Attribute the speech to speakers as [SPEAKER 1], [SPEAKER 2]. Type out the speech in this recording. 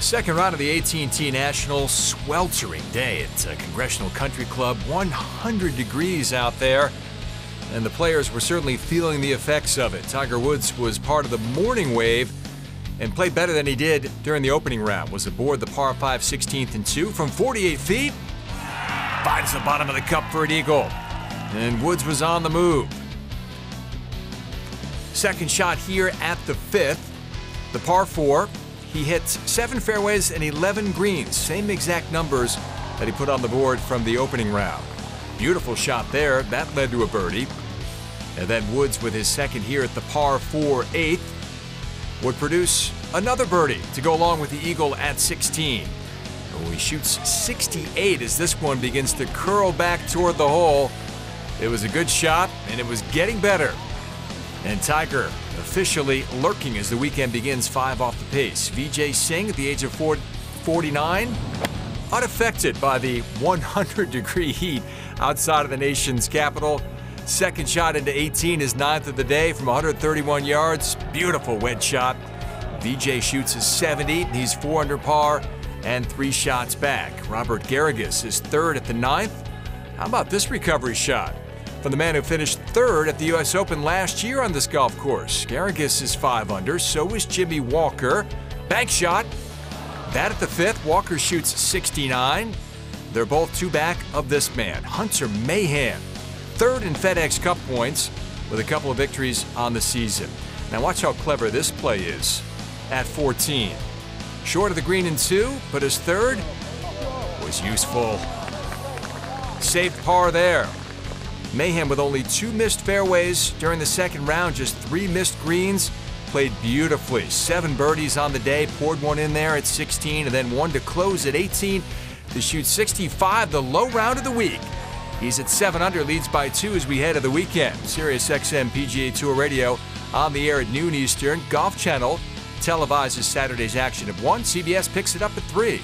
[SPEAKER 1] Second round of the AT&T National, sweltering day at Congressional Country Club, 100 degrees out there, and the players were certainly feeling the effects of it. Tiger Woods was part of the morning wave and played better than he did during the opening round. Was aboard the par 5 16th and 2 from 48 feet, finds the bottom of the cup for an eagle, and Woods was on the move. Second shot here at the 5th, the par 4. He hit 7 fairways and 11 greens, same exact numbers that he put on the board from the opening round. Beautiful shot there, that led to a birdie. And then Woods with his second here at the par 4 8th would produce another birdie to go along with the eagle at 16. He shoots 68 as this one begins to curl back toward the hole. It was a good shot and it was getting better. And Tiger officially lurking as the weekend begins, 5 off the pace. Vijay Singh at the age of 49, unaffected by the 100-degree heat outside of the nation's capital. Second shot into 18, his 9th of the day from 131 yards. Beautiful wedge shot. Vijay shoots his 70. He's 4 under par and 3 shots back. Robert Garrigus is 3rd at the 9th. How about this recovery shot from the man who finished 3rd at the U.S. Open last year on this golf course? Garrigus is 5 under, so is Jimmy Walker. Bank shot. That at the 5th, Walker shoots 69. They're both 2 back of this man, Hunter Mahan, 3rd in FedEx Cup points with a couple of victories on the season. Now watch how clever this play is at 14. Short of the green in 2, but his 3rd was useful. Saved par there. Mahan with only 2 missed fairways during the second round, just 3 missed greens. Played beautifully. 7 birdies on the day, poured one in there at 16, and then one to close at 18 to shoot 65, the low round of the week. He's at 7 under, leads by 2 as we head to the weekend. SiriusXM PGA Tour Radio on the air at noon Eastern. Golf Channel televises Saturday's action at 1. CBS picks it up at 3.